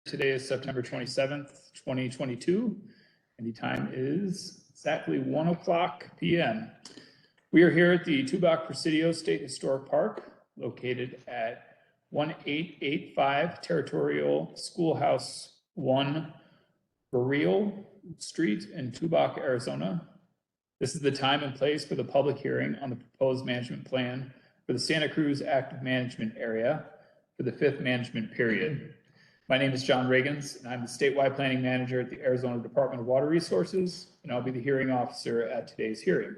Today is September 27th, 2022, and the time is exactly 1:00 p.m. We are here at the Tubac Presidio State Historic Park, located at 1885 Territorial Schoolhouse 1 Burial Street in Tubac, Arizona. This is the time and place for the public hearing on the proposed management plan for the Santa Cruz Active Management Area for the 5th management period. My name is John Reagans, and I'm the statewide planning manager at the Arizona Department of Water Resources, and I'll be the hearing officer at today's hearing.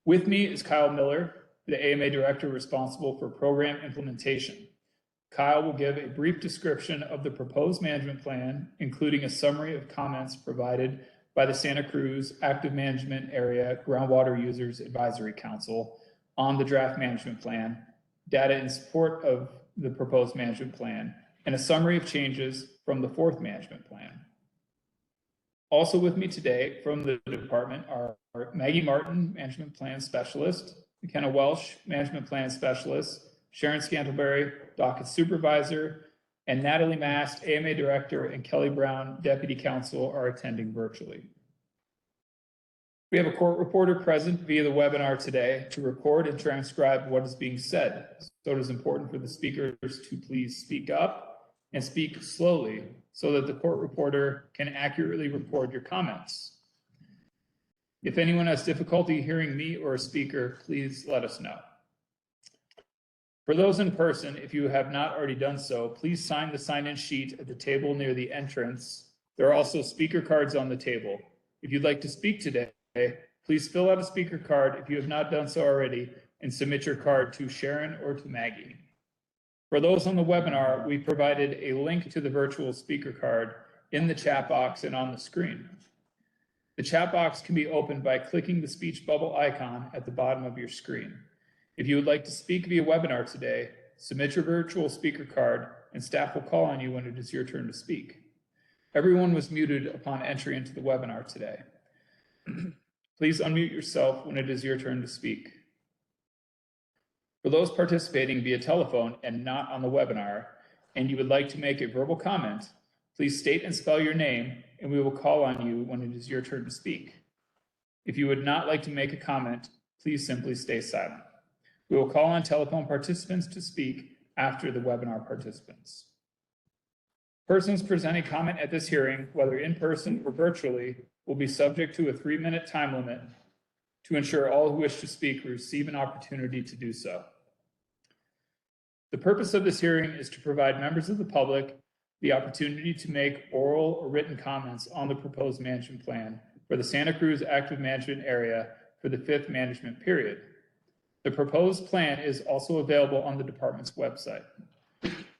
With me is Kyle Miller, the AMA director responsible for program implementation. Kyle will give a brief description of the proposed management plan, including a summary of comments provided by the Santa Cruz Active Management Area Groundwater Users Advisory Council on the draft management plan, data in support of the proposed management plan, and a summary of changes from the 4th management plan. Also with me today from the department are Maggie Martin, Management Plan Specialist, McKenna Welsh, Management Plan Specialist, Sharon Scantleberry, Docket Supervisor, and Natalie Mast, AMA Director, and Kelly Brown, Deputy Counsel, are attending virtually. We have a court reporter present via the webinar today to record and transcribe what is being said. So it is important for the speakers to please speak up and speak slowly so that the court reporter can accurately record your comments. If anyone has difficulty hearing me or a speaker, please let us know. For those in person, if you have not already done so, please sign the sign-in sheet at the table near the entrance. There are also speaker cards on the table. If you'd like to speak today, please fill out a speaker card if you have not done so already and submit your card to Sharon or to Maggie. For those on the webinar, we provided a link to the virtual speaker card in the chat box and on the screen. The chat box can be opened by clicking the speech bubble icon at the bottom of your screen. If you would like to speak via webinar today, submit your virtual speaker card and staff will call on you when it is your turn to speak. Everyone was muted upon entry into the webinar today. Please unmute yourself when it is your turn to speak. For those participating via telephone and not on the webinar, and you would like to make a verbal comment, please state and spell your name, and we will call on you when it is your turn to speak. If you would not like to make a comment, please simply stay silent. We will call on telephone participants to speak after the webinar participants. Persons presenting comment at this hearing, whether in person or virtually, will be subject to a 3-minute time limit to ensure all who wish to speak receive an opportunity to do so. The purpose of this hearing is to provide members of the public the opportunity to make oral or written comments on the proposed management plan for the Santa Cruz Active Management Area for the 5th management period. The proposed plan is also available on the department's website.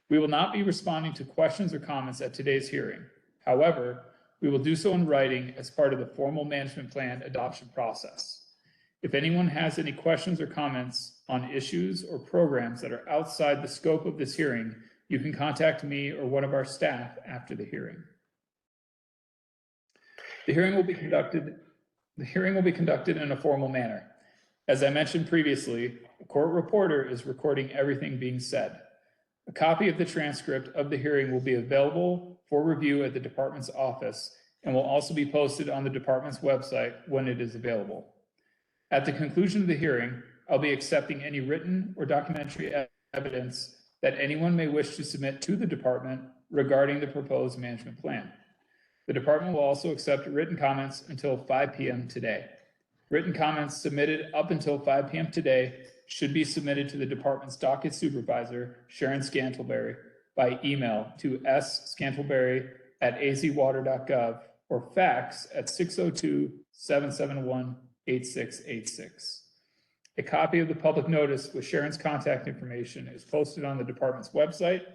We will not be responding to questions or comments at today's hearing. However, we will do so in writing as part of the formal management plan adoption process. If anyone has any questions or comments on issues or programs that are outside the scope of this hearing, you can contact me or one of our staff after the hearing. The hearing will be conducted in a formal manner. As I mentioned previously, the court reporter is recording everything being said. A copy of the transcript of the hearing will be available for review at the department's office and will also be posted on the department's website when it is available. At the conclusion of the hearing, I'll be accepting any written or documentary evidence that anyone may wish to submit to the department regarding the proposed management plan. The department will also accept written comments until 5 p.m. today. Written comments submitted up until 5 p.m. today should be submitted to the department's docket supervisor, Sharon Scantleberry, by email to scantleberry@azwater.gov or fax at 602-771-8686. A copy of the public notice with Sharon's contact information is posted on the department's website,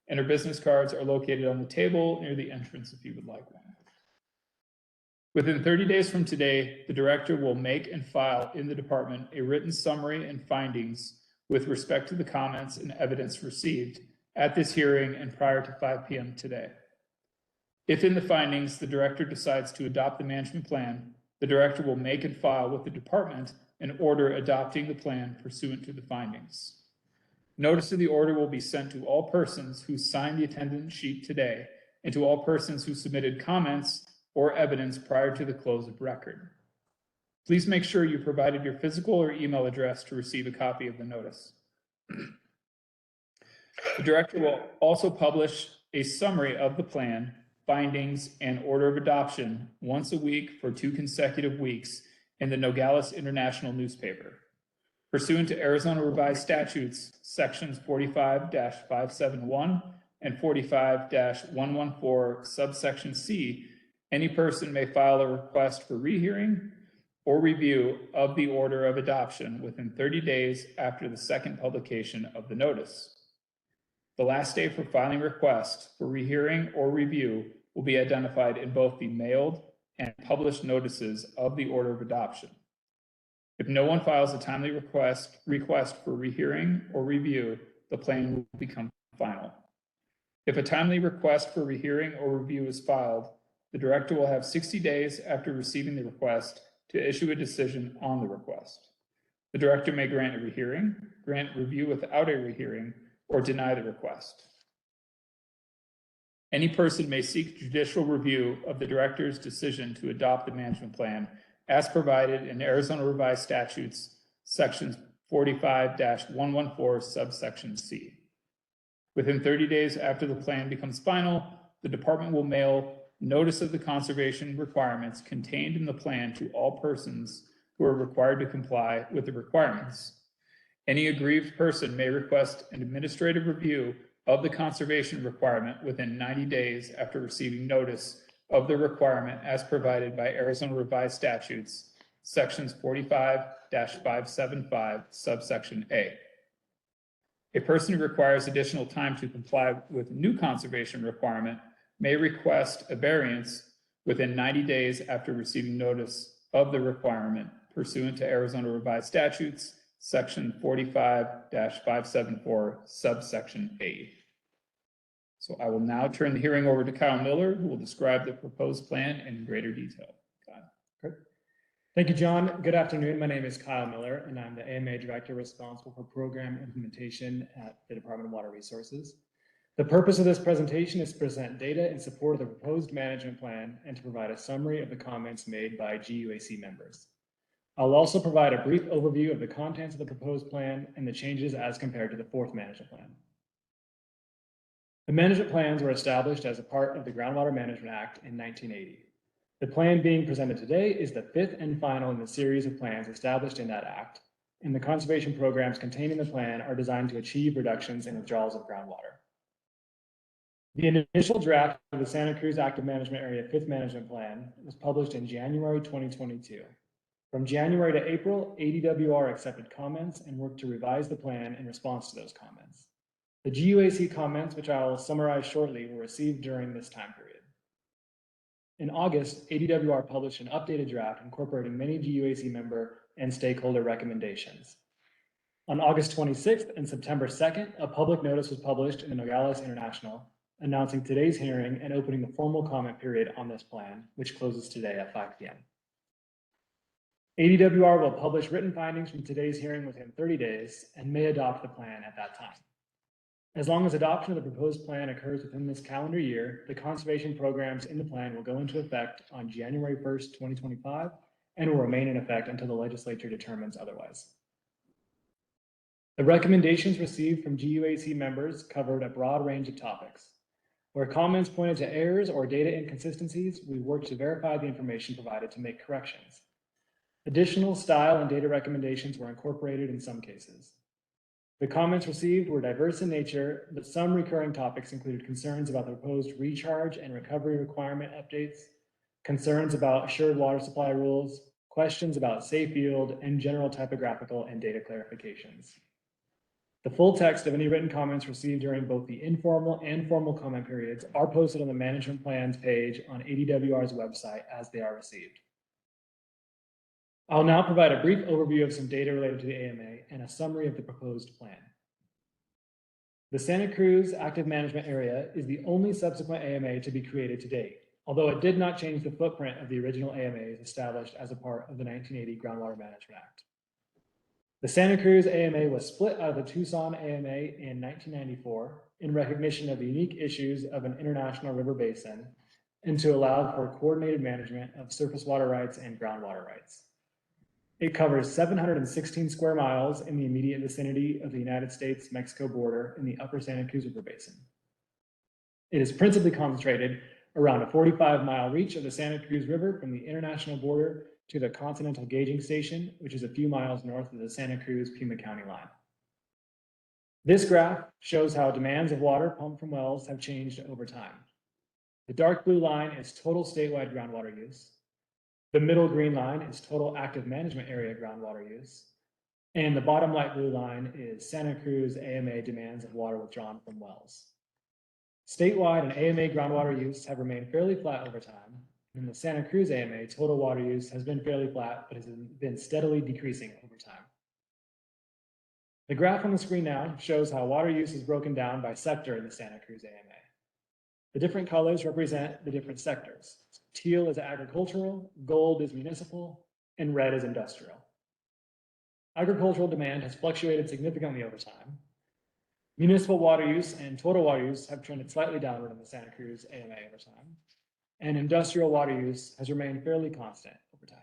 and her business cards are located on the table near the entrance if you would like one. Within 30 days from today, the director will make and file in the department a written summary and findings with respect to the comments and evidence received at this hearing and prior to 5 p.m. today. If in the findings the director decides to adopt the management plan, the director will make and file with the department an order adopting the plan pursuant to the findings. Notice of the order will be sent to all persons who signed the attendance sheet today and to all persons who submitted comments or evidence prior to the close of record. Please make sure you provided your physical or email address to receive a copy of the notice. The director will also publish a summary of the plan, findings, and order of adoption once a week for 2 consecutive weeks in the Nogales International newspaper. Pursuant to Arizona Revised Statutes, sections 45-571 and 45-114, subsection C, any person may file a request for rehearing or review of the order of adoption within 30 days after the second publication of the notice. The last day for filing requests for rehearing or review will be identified in both the mailed and published notices of the order of adoption. If no one files a timely request for rehearing or review, the plan will become final. If a timely request for rehearing or review is filed, the director will have 60 days after receiving the request to issue a decision on the request. The director may grant a rehearing, grant review without a rehearing, or deny the request. Any person may seek judicial review of the director's decision to adopt the management plan as provided in Arizona Revised Statutes, sections 45-114, subsection C. Within 30 days after the plan becomes final, the department will mail notice of the conservation requirements contained in the plan to all persons who are required to comply with the requirements. Any aggrieved person may request an administrative review of the conservation requirement within 90 days after receiving notice of the requirement as provided by Arizona Revised Statutes, sections 45-575, subsection A. A person who requires additional time to comply with new conservation requirement may request a variance within 90 days after receiving notice of the requirement pursuant to Arizona Revised Statutes, section 45-574, subsection A. So I will now turn the hearing over to Kyle Miller, who will describe the proposed plan in greater detail. Kyle. Great. Thank you, John. Good afternoon. My name is Kyle Miller, and I'm the AMA Director responsible for program implementation at the Department of Water Resources. The purpose of this presentation is to present data in support of the proposed management plan and to provide a summary of the comments made by GUAC members. I'll also provide a brief overview of the contents of the proposed plan and the changes as compared to the fourth management plan. The management plans were established as a part of the Groundwater Management Act in 1980. The plan being presented today is the fifth and final in the series of plans established in that act, and the conservation programs contained in the plan are designed to achieve reductions in withdrawals of groundwater. The initial draft of the Santa Cruz Active Management Area Fifth Management Plan was published in January 2022. From January to April, ADWR accepted comments and worked to revise the plan in response to those comments. The GUAC comments, which I will summarize shortly, were received during this time period. In August, ADWR published an updated draft incorporating many GUAC member and stakeholder recommendations. On August 26th and September 2nd, a public notice was published in the Nogales International, announcing today's hearing and opening the formal comment period on this plan, which closes today at 5 p.m. ADWR will publish written findings from today's hearing within 30 days and may adopt the plan at that time. As long as adoption of the proposed plan occurs within this calendar year, the conservation programs in the plan will go into effect on January 1st, 2025, and will remain in effect until the legislature determines otherwise. The recommendations received from GUAC members covered a broad range of topics. Where comments pointed to errors or data inconsistencies, we worked to verify the information provided to make corrections. Additional style and data recommendations were incorporated in some cases. The comments received were diverse in nature, but some recurring topics included concerns about the proposed recharge and recovery requirement updates, concerns about assured water supply rules, questions about safe yield, and general typographical and data clarifications. The full text of any written comments received during both the informal and formal comment periods are posted on the management plans page on ADWR's website as they are received. I'll now provide a brief overview of some data related to the AMA and a summary of the proposed plan. The Santa Cruz Active Management Area is the only subsequent AMA to be created to date, although it did not change the footprint of the original AMAs established as a part of the 1980 Groundwater Management Act. The Santa Cruz AMA was split out of the Tucson AMA in 1994 in recognition of the unique issues of an international river basin and to allow for coordinated management of surface water rights and groundwater rights. It covers 716 square miles in the immediate vicinity of the United States-Mexico border in the upper Santa Cruz River Basin. It is principally concentrated around a 45-mile reach of the Santa Cruz River from the international border to the Continental Gauging Station, which is a few miles north of the Santa Cruz-Pima County line. This graph shows how demands of water pumped from wells have changed over time. The dark blue line is total statewide groundwater use. The middle green line is total active management area groundwater use. And the bottom light blue line is Santa Cruz AMA demands of water withdrawn from wells. Statewide and AMA groundwater use have remained fairly flat over time. In the Santa Cruz AMA, total water use has been fairly flat, but has been steadily decreasing over time. The graph on the screen now shows how water use is broken down by sector in the Santa Cruz AMA. The different colors represent the different sectors. Teal is agricultural, gold is municipal, and red is industrial. Agricultural demand has fluctuated significantly over time. Municipal water use and total water use have trended slightly downward in the Santa Cruz AMA over time, and industrial water use has remained fairly constant over time.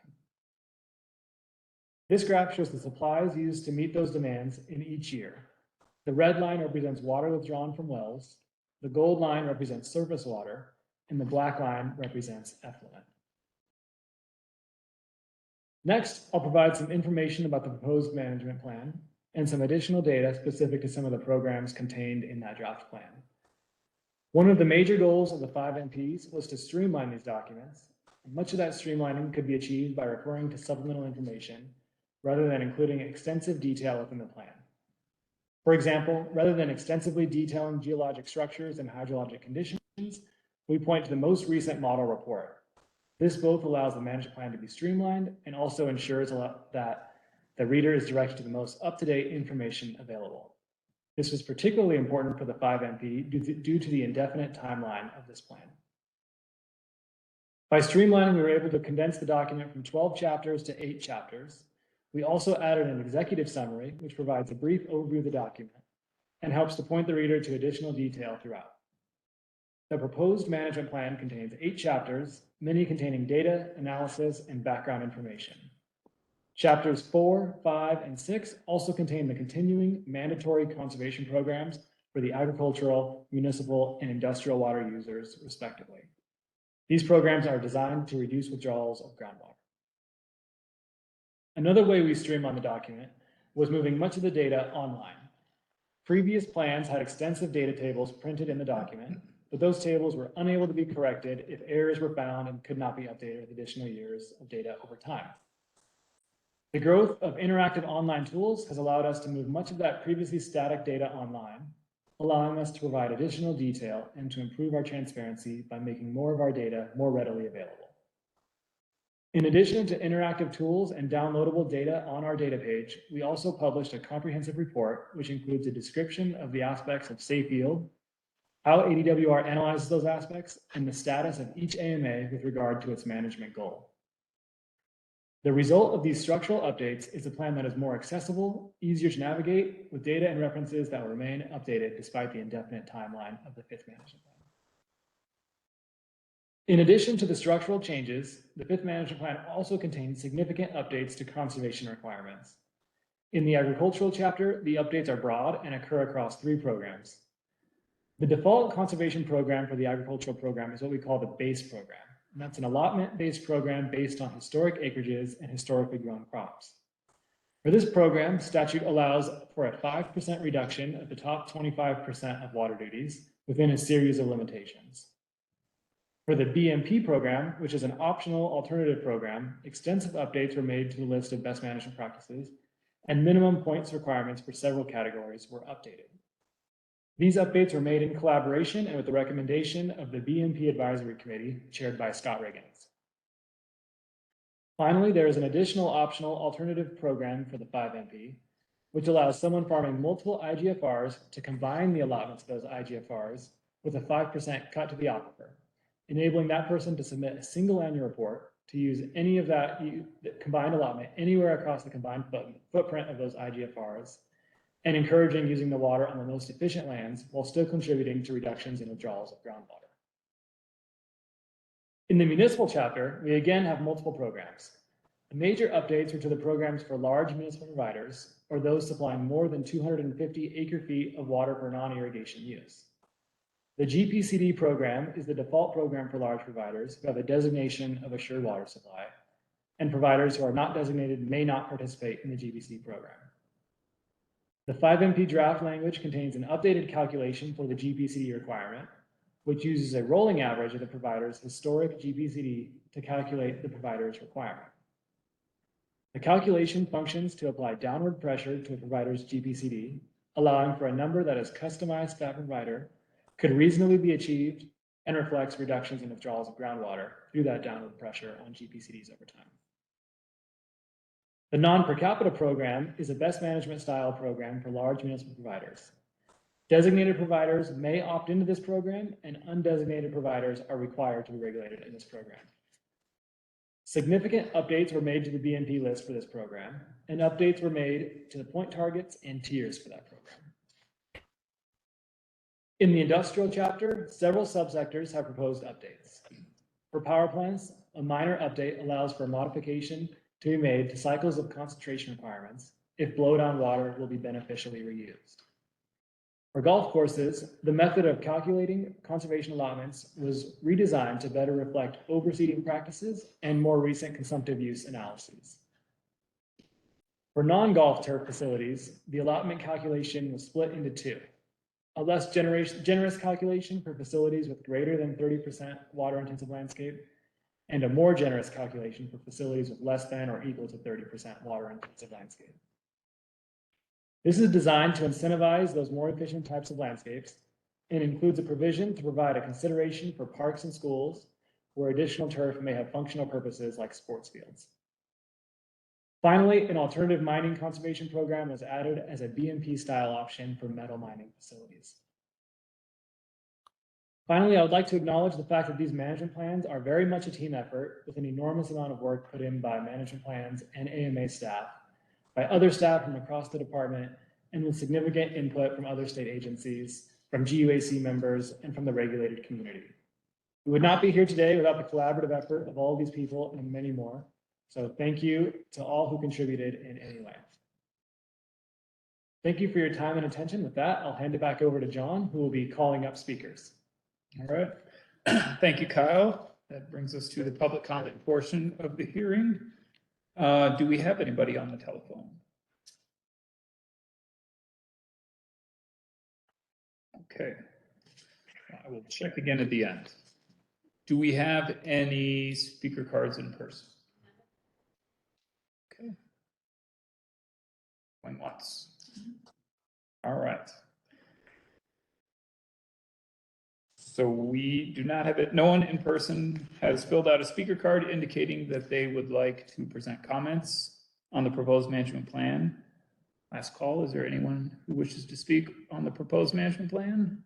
This graph shows the supplies used to meet those demands in each year. The red line represents water withdrawn from wells, the gold line represents surface water, and the black line represents effluent. Next, I'll provide some information about the proposed management plan and some additional data specific to some of the programs contained in that draft plan. One of the major goals of the 5 MPs was to streamline these documents. Much of that streamlining could be achieved by referring to supplemental information rather than including extensive detail within the plan. For example, rather than extensively detailing geologic structures and hydrologic conditions, we point to the most recent model report. This both allows the management plan to be streamlined and also ensures that the reader is directed to the most up-to-date information available. This was particularly important for the 5 MP due to the indefinite timeline of this plan. By streamlining, we were able to condense the document from 12 chapters to 8 chapters. We also added an executive summary, which provides a brief overview of the document and helps to point the reader to additional detail throughout. The proposed management plan contains 8 chapters, many containing data, analysis, and background information. Chapters 4, 5, and 6 also contain the continuing mandatory conservation programs for the agricultural, municipal, and industrial water users, respectively. These programs are designed to reduce withdrawals of groundwater. Another way we streamlined the document was moving much of the data online. Previous plans had extensive data tables printed in the document, but those tables were unable to be corrected if errors were found and could not be updated with additional years of data over time. The growth of interactive online tools has allowed us to move much of that previously static data online, allowing us to provide additional detail and to improve our transparency by making more of our data more readily available. In addition to interactive tools and downloadable data on our data page, we also published a comprehensive report which includes a description of the aspects of safe yield, how ADWR analyzes those aspects, and the status of each AMA with regard to its management goal. The result of these structural updates is a plan that is more accessible, easier to navigate, with data and references that will remain updated despite the indefinite timeline of the 5th management plan. In addition to the structural changes, the 5th management plan also contains significant updates to conservation requirements. In the agricultural chapter, the updates are broad and occur across 3 programs. The default conservation program for the agricultural program is what we call the base program. And that's an allotment-based program based on historic acreages and historically grown crops. For this program, statute allows for a 5% reduction of the top 25% of water duties within a series of limitations. For the BMP program, which is an optional alternative program, extensive updates were made to the list of best management practices, and minimum points requirements for several categories were updated. These updates were made in collaboration and with the recommendation of the BMP Advisory Committee, chaired by Scott Riggins. Finally, there is an additional optional alternative program for the 5MP, which allows someone farming multiple IGFRs to combine the allotments of those IGFRs with a 5% cut to the aquifer, enabling that person to submit a single annual report to use any of that combined allotment anywhere across the combined footprint of those IGFRs, and encouraging using the water on the most efficient lands while still contributing to reductions in withdrawals of groundwater. In the municipal chapter, we again have multiple programs. The major updates are to the programs for large municipal providers, or those supplying more than 250 acre-feet of water for non-irrigation use. The GPCD program is the default program for large providers who have a designation of assured water supply, and providers who are not designated may not participate in the GPCD program. The 5MP draft language contains an updated calculation for the GPCD requirement, which uses a rolling average of the provider's historic GPCD to calculate the provider's requirement. The calculation functions to apply downward pressure to a provider's GPCD, allowing for a number that is customized to that provider, could reasonably be achieved, and reflects reductions in withdrawals of groundwater through that downward pressure on GPCDs over time. The non-per capita program is a best management style program for large municipal providers. Designated providers may opt into this program, and undesignated providers are required to be regulated in this program. Significant updates were made to the BMP list for this program, and updates were made to the point targets and tiers for that program. In the industrial chapter, several subsectors have proposed updates. For power plants, a minor update allows for a modification to be made to cycles of concentration requirements if blowdown water will be beneficially reused. For golf courses, the method of calculating conservation allotments was redesigned to better reflect overseeding practices and more recent consumptive use analyses. For non-golf turf facilities, the allotment calculation was split into two: a less generous calculation for facilities with greater than 30% water-intensive landscape, and a more generous calculation for facilities with less than or equal to 30% water-intensive landscape. This is designed to incentivize those more efficient types of landscapes and includes a provision to provide a consideration for parks and schools where additional turf may have functional purposes like sports fields. Finally, an alternative mining conservation program was added as a BMP style option for metal mining facilities. Finally, I would like to acknowledge the fact that these management plans are very much a team effort with an enormous amount of work put in by management plans and AMA staff, by other staff from across the department, and with significant input from other state agencies, from GUAC members, and from the regulated community. We would not be here today without the collaborative effort of all of these people and many more. So thank you to all who contributed in any way. Thank you for your time and attention. With that, I'll hand it back over to John, who will be calling up speakers. All right. Thank you, Kyle. That brings us to the public comment portion of the hearing. Do we have anybody on the telephone? Okay. I will check again at the end. Do we have any speaker cards in person? Okay. Going once. All right. So we do not have it. No one in person has filled out a speaker card indicating that they would like to present comments on the proposed management plan. Last call, is there anyone who wishes to speak on the proposed management plan?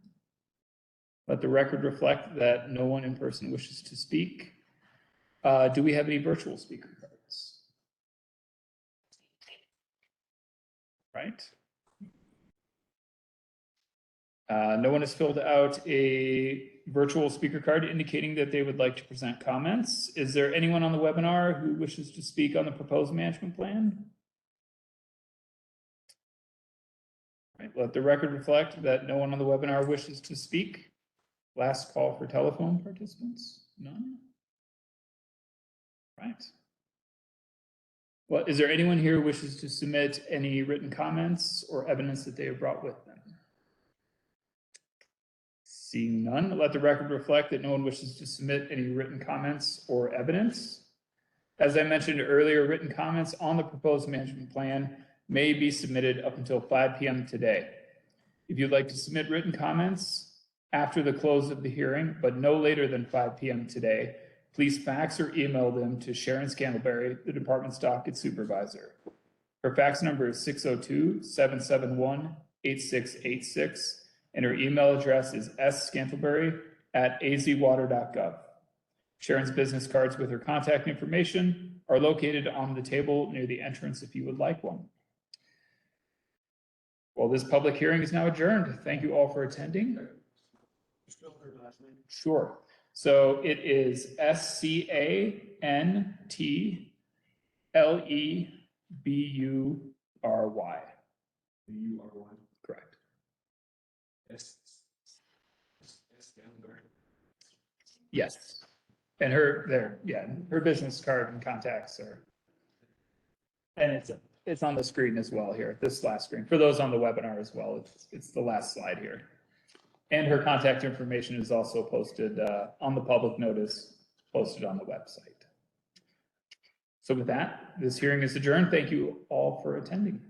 Let the record reflect that no one in person wishes to speak. Do we have any virtual speaker cards? Right. No one has filled out a virtual speaker card indicating that they would like to present comments. Is there anyone on the webinar who wishes to speak on the proposed management plan? Right, let the record reflect that no one on the webinar wishes to speak. Last call for telephone participants? None? Right. Well, is there anyone here who wishes to submit any written comments or evidence that they have brought with them? Seeing none, let the record reflect that no one wishes to submit any written comments or evidence. As I mentioned earlier, written comments on the proposed management plan may be submitted up until 5 p.m. today. If you'd like to submit written comments after the close of the hearing, but no later than 5 p.m. today, please fax or email them to Sharon Scantlebury, the department's docket supervisor. Her fax number is 602-771-8686. And her email address is scantlebury@azwater.gov. Sharon's business cards with her contact information are located on the table near the entrance if you would like one. Well, this public hearing is now adjourned. Thank you all for attending. Sure. So it is SCANTLEBURY. Correct. Yes. And her business card and contacts are, and it's on the screen as well here, this last screen. For those on the webinar as well, it's the last slide here. And her contact information is also posted on the public notice, posted on the website. So with that, this hearing is adjourned. Thank you all for attending.